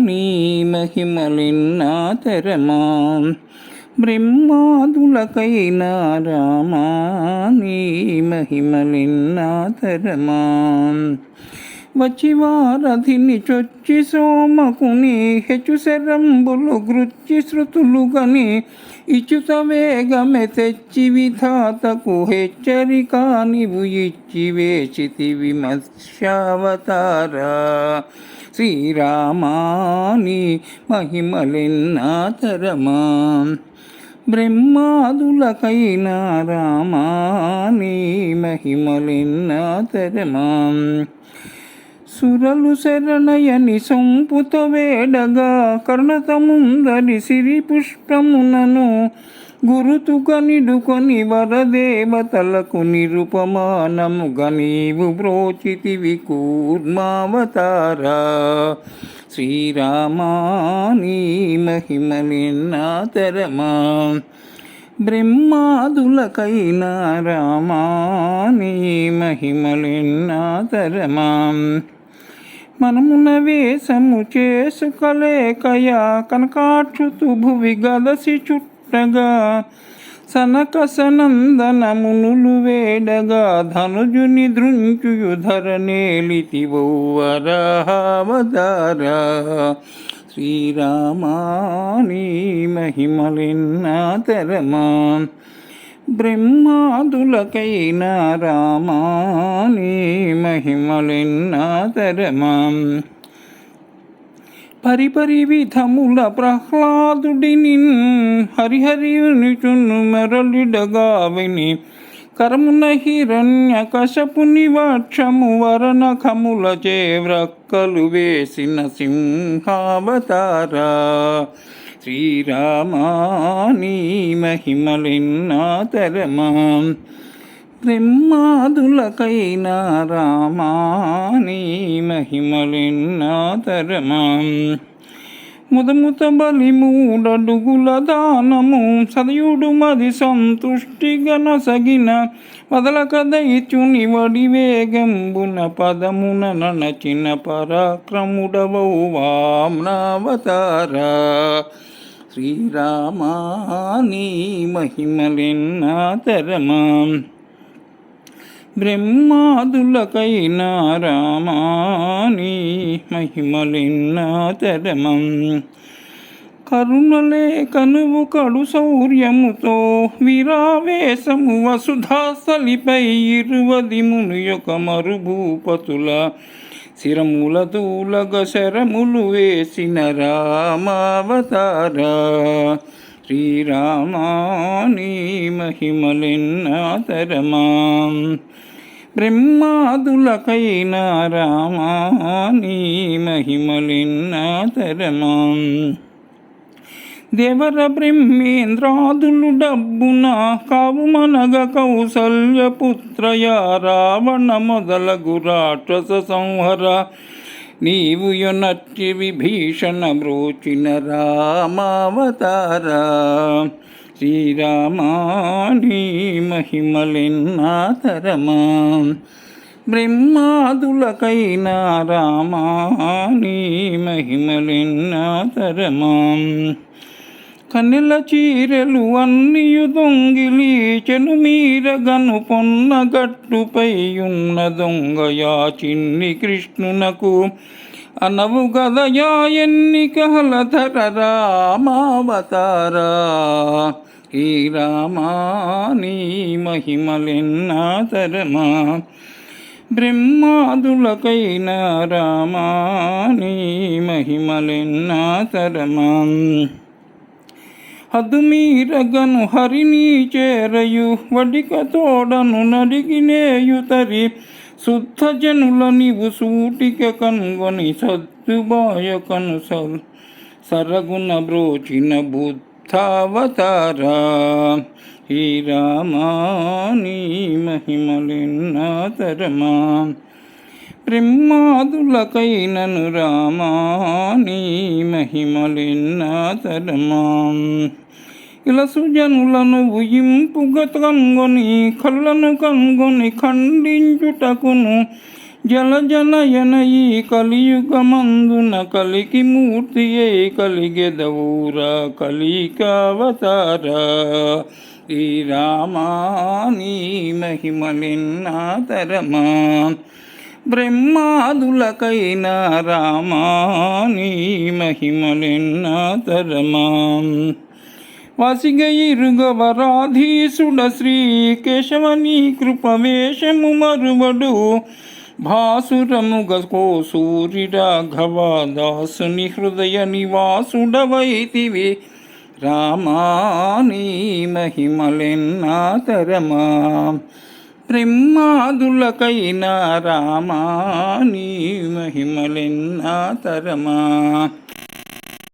నీ మహిమలిన్నాతరమా బ్రహ్మాదులకైనా రామా నీ మహిమలిన్నాతరమా వచ్చివారధిని చొచ్చి సోమకుని హెచ్చు శరంబులు గృచ్చి శృతులు గని ఇచ్చుత వేగమె తెచ్చి విధాతకు హెచ్చరిక నీవు ఇచ్చి వేచితివి మత్స్యావతారా శ్రీరామాని మహిమలెన్నాతరమా బ్రహ్మాదులకైనా రామాని మహిమలెన్నాతరమా సురలు శరణయని సొంపుత వేడగా కర్ణతముందరి సిరి పుష్పమునను గురుతుక నిడుకొని వరదేవతలకు నిరుపమానముగా నీవు బ్రోచితివి కూర్మావతారా శ్రీరామాని మహిమలెన్నాతరమా బ్రహ్మాదులకైనా రామాని మహిమలెన్నాతరమా మనమున వేషము చేసుకలేకయా కనకాక్షుతు భువి గదసి చుట్టగా సనక సనందనమునులు వేడగా ధనుజుని దృంచుయు ధరనేలితివో వరావతారా శ్రీరామాని మహిమలెన్నాతరమా బ్రహ్మాదులకైనా రామాని మహిమలెన్నాతరమా పరిపరి విధముల ప్రహ్లాదుడిని హరిహరియునిచును మెరలిడగా విని కరమున హిరణ్య కశపుని వక్షము వరనఖముల చేవ్రక్కలు వేసిన సింహావతారా శ్రీరామాని మహిమలెన్నాతరమా బ్రహ్మాదులకైనా రామాని మహిమలెన్నాతరమా ముదముత బలి మూడడుగుల దానము సదయుడు మది సంతుష్టిగా నసగిన వదలక దైత్యుని వడి వేగంబున పదమున ననచిన పరాక్రముడవౌ వామ్నావతారా శ్రీరామాని మహిమలెన్నాతరమా బ్రహ్మాదులకైనా రామాని మహిమలెన్నాతరమా కరుణలే కనువు కడు శౌర్యముతో వీరావేశము వసుధాస్థలిపై 20 మునియొక మరుభూపతుల శిరముల తూలగ శరములు వేసిన రామావతారా శ్రీరామాని మహిమలెన్నాతరమా బ్రహ్మాదులకైనా రామాని మహిమలెన్నాతరమా దేవర బ్రహ్మేంద్రాదులు డబ్బున కావుమనగ కౌసల్యపుత్రయ రావణ మొదలగు రాక్షస సంహర నీవు యొనట్టి విభీషణ బ్రోచిన రామావతారా శ్రీరామాని మహిమలెన్నాతరమా బ్రహ్మాదులకైనా రామాని మహిమలెన్నాతరమా కన్నెల చీరెలు అన్నియు దొంగిలి చెనుమీరగను పొన్న గట్టుపై ఉన్న దొంగయా చిన్ని కృష్ణునకు అనవు గదయా ఎన్నికలధర రామావతారా ఈ రామాని మహిమలెన్నాతరమా బ్రహ్మాదులకైనా రామాని మహిమలెన్నాతరమా హద్దుమీరగను హరిని చేరయు వడిక తోడను నడిగినేయుతరి శుద్ధ జనుల నీవు సూటిక కనుగొని సద్దుబాయకను సరగుణ బ్రోచిన బుద్ధావతారా ఈ రామాని మహిమలెన్నాతరమా బ్రహ్మాదులకైనను రామాని మహిమలెన్నాతరమా ఇలసు జనులను ఉయింపుగ కనుగొని కళ్ళను కనుగొని ఖండించుటకును జలజనయన ఈ కలియుగమందున కలికి మూర్తి అయి కలిగెదవురా కలికావతార. శ్రీరామా నీ మహిమలెన్నాతరమా, బ్రహ్మాదులకైనా రామా నీ మహిమలెన్నాతరమా. వసిగ ఇరుగవరాధీసుడ శ్రీకేశవని కృపవేషము మరువడు, భాసురముగ కోసూరి రాఘవ దాసుని హృదయ నివాసుడవైతివి. రామా నీ మహిమలెన్నాతరమా, బ్రహ్మాదులకైనా రామా నీ మహిమలెన్నాతరమా.